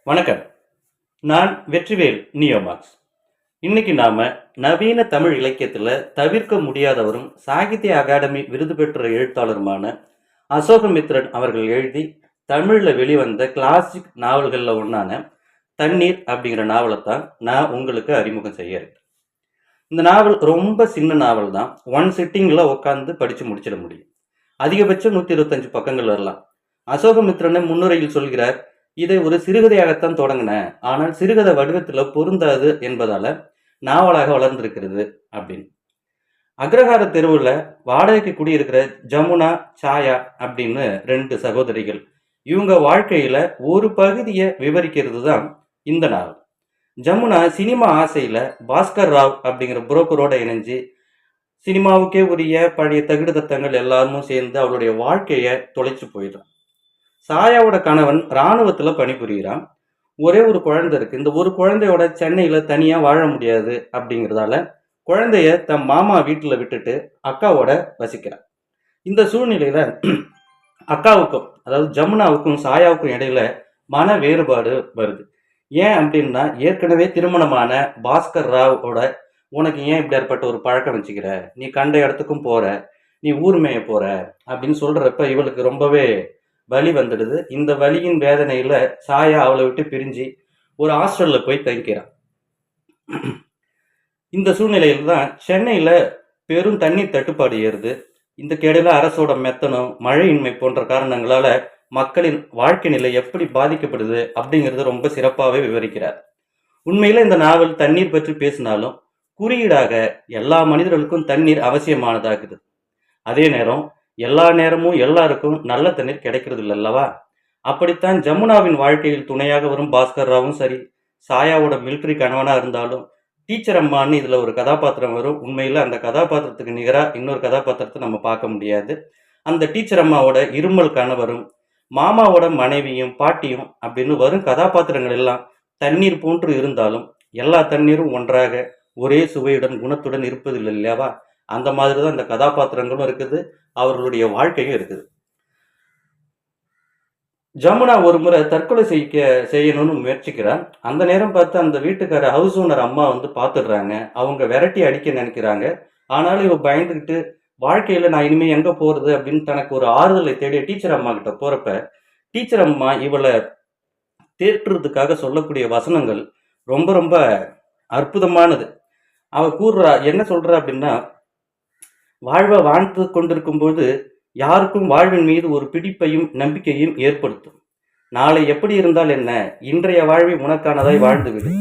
வணக்கம். நான் வெற்றிவேல் நியோமாக்ஸ். இன்னைக்கு நாம நவீன தமிழ் இலக்கியத்துல தவிர்க்க முடியாதவரும் சாகித்ய அகாடமி விருது பெற்ற எழுத்தாளருமான அசோகமித்ரன் அவர்கள் எழுதி தமிழ்ல வெளிவந்த கிளாசிக் நாவல்கள்ல ஒன்னான தண்ணீர் அப்படிங்கிற நாவலைத்தான் நான் உங்களுக்கு அறிமுகம் செய்ய இருக்கேன். இந்த நாவல் ரொம்ப சின்ன நாவல் தான். ஒன் சிட்டிங்ல உட்காந்து படிச்சு முடிச்சிட முடியும். அதிகபட்சம் 125 பக்கங்கள் வரலாம். அசோகமித்ரன் முன்னுரையில் சொல்கிறார், இதை ஒரு சிறுகதையாகத்தான் தொடங்கினேன், ஆனால் சிறுகதை வடிவத்துல பொருந்தாது என்பதால நாவலாக வளர்ந்திருக்கிறது அப்படின்னு. அக்ரஹார தெருவுல வாடகைக்கு குடியிருக்கிற ஜமுனா, சாயா அப்படின்னு 2 சகோதரிகள். இவங்க வாழ்க்கையில ஒரு பகுதியை விவரிக்கிறது தான் இந்த நாவல். ஜமுனா சினிமா ஆசையில பாஸ்கர் ராவ் அப்படிங்கிற புரோக்கரோட இணைஞ்சு சினிமாவுக்கே உரிய பழைய தகுடு தத்தங்கள் எல்லாரும் சேர்ந்து அவளுடைய வாழ்க்கைய தொலைச்சு போயிடுறான். சாயாவோட கணவன் இராணுவத்துல பணிபுரிகிறான். ஒரே ஒரு குழந்தை இருக்கு. இந்த ஒரு குழந்தையோட சென்னையில தனியா வாழ முடியாது அப்படிங்கிறதால குழந்தைய தன் மாமா வீட்டுல விட்டுட்டு அக்காவோட வசிக்கிறான். இந்த சூழ்நிலையில அக்காவுக்கும், அதாவது ஜமுனாவுக்கும் சாயாவுக்கும் இடையில மன வேறுபாடு வருது. ஏன் அப்படின்னா, ஏற்கனவே திருமணமான பாஸ்கர் ராவோட உனக்கு ஏன் இப்படி ஏற்பட்ட ஒரு பழக்கம் வச்சுக்கிற, நீ கண்ட இடத்துக்கும் போற, நீ ஊர் மேய போற அப்படின்னு சொல்றப்ப இவளுக்கு ரொம்பவே வலி வந்துடுது. இந்த வலியின் வேதனையில சாயா அவளை விட்டு பிரிஞ்சு ஒரு ஹாஸ்டல்ல போய் தங்கிக்கிறான். இந்த சூழ்நிலையில தான் சென்னையில பெரும் தண்ணீர் தட்டுப்பாடு ஏறுது. இந்த கேடையில அரசோட மெத்தனம், மழையின்மை போன்ற காரணங்களால மக்களின் வாழ்க்கை நிலை எப்படி பாதிக்கப்படுது அப்படிங்கறது ரொம்ப சிறப்பாகவே விவரிக்கிறார். உண்மையில இந்த நாவல் தண்ணீர் பற்றி பேசினாலும் குறியீடாக எல்லா மனிதர்களுக்கும் தண்ணீர் அவசியமானதாகுது. அதே நேரம் எல்லா நேரமும் எல்லாருக்கும் நல்ல தண்ணீர் கிடைக்கிறது இல்லை அல்லவா? அப்படித்தான் ஜமுனாவின் வாழ்க்கையில் துணையாக வரும் பாஸ்கர் ராவும் சரி, சாயாவோட மிலிட்டரி கணவனா இருந்தாலும் டீச்சர் அம்மான்னு இதுல ஒரு கதாபாத்திரம் வரும். உண்மையில அந்த கதாபாத்திரத்துக்கு நிகரா இன்னொரு கதாபாத்திரத்தை நம்ம பார்க்க முடியாது. அந்த டீச்சர் அம்மாவோட இருமல் கணவரும் மாமாவோட மனைவியும் பாட்டியும் அப்படின்னு வரும் கதாபாத்திரங்கள் எல்லாம் தண்ணீர் போன்று இருந்தாலும் எல்லா தண்ணீரும் ஒன்றாக ஒரே சுவையுடன் குணத்துடன் இருப்பதில்லை இல்லையாவா? அந்த மாதிரி தான் இந்த கதாபாத்திரங்களும் இருக்குது, அவர்களுடைய வாழ்க்கையும் இருக்குது. ஜமுனா ஒரு முறை தற்கொலை செய்யணும்னு முயற்சிக்கிறான். அந்த நேரம் பார்த்து அந்த வீட்டுக்கார ஹவுஸ் ஓனர் அம்மா வந்து பார்த்துடுறாங்க. அவங்க விரட்டி அடிக்க நினைக்கிறாங்க. ஆனாலும் இவ பயந்துக்கிட்டு வாழ்க்கையில நான் இனிமே எங்க போறது அப்படின்னு தனக்கு ஒரு ஆறுதலை தேடிய டீச்சர் அம்மா கிட்ட போறப்ப டீச்சர் அம்மா இவளை தேற்றுறதுக்காக சொல்லக்கூடிய வசனங்கள் ரொம்ப ரொம்ப அற்புதமானது. அவ கூறுறா, என்ன சொல்றா அப்படின்னா, வாழ்வை வாழ்ந்து கொண்டிருக்கும் போது யாருக்கும் வாழ்வின் மீது ஒரு பிடிப்பையும் நம்பிக்கையும் ஏற்படுத்தும். நாளை எப்படி இருந்தால் என்ன, இன்றைய வாழ்வை உனக்கானதாய் வாழ்ந்துவிடு,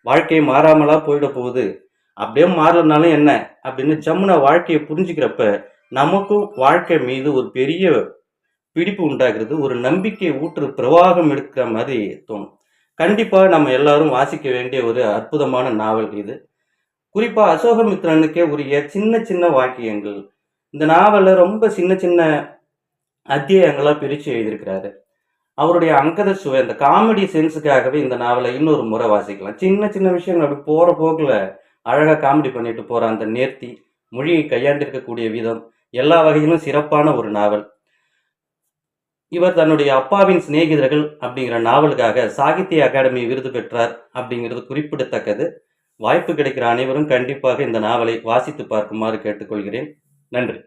வாழ்க்கை மாறாமலா போயிட போகுது, அப்படியே மாறலனாலும் என்ன அப்படின்னு ஜமுனா வாழ்க்கையை புரிஞ்சுக்கிறப்ப நமக்கும் வாழ்க்கை மீது ஒரு பெரிய பிடிப்பு உண்டாகிறது, ஒரு நம்பிக்கை ஊற்று பிரவாகம் எடுக்கிற மாதிரி தோணும். கண்டிப்பா நம்ம எல்லாரும் வாசிக்க வேண்டிய ஒரு அற்புதமான நாவல் இது. குறிப்பா அசோகமித்ரனுக்கே உரிய சின்ன சின்ன வாக்கியங்கள். இந்த நாவல ரொம்ப சின்ன சின்ன அத்தியாயங்களா பிரிச்சு எழுதியிருக்கிறாரு. அவருடைய அங்கத சுவை, அந்த காமெடி சென்ஸுக்காகவே இந்த நாவலை இன்னொரு முறை வாசிக்கலாம். சின்ன சின்ன விஷயங்கள் அப்படி போற போக்குல அழகா காமெடி பண்ணிட்டு போற அந்த நேர்த்தி, மொழியை கையாண்டிருக்கக்கூடிய விதம், எல்லா வகையிலும் சிறப்பான ஒரு நாவல். இவர் தன்னுடைய அப்பாவின் சிநேகிதர்கள் அப்படிங்கிற நாவலுக்காக சாகித்ய அகாடமி விருது பெற்றார் அப்படிங்கிறது குறிப்பிடத்தக்கது. வாய்ப்பு கிடைக்கிற அனைவரும் கண்டிப்பாக இந்த நாவலை வாசித்து பார்க்குமாறு கேட்டுக்கொள்கிறேன். நன்றி.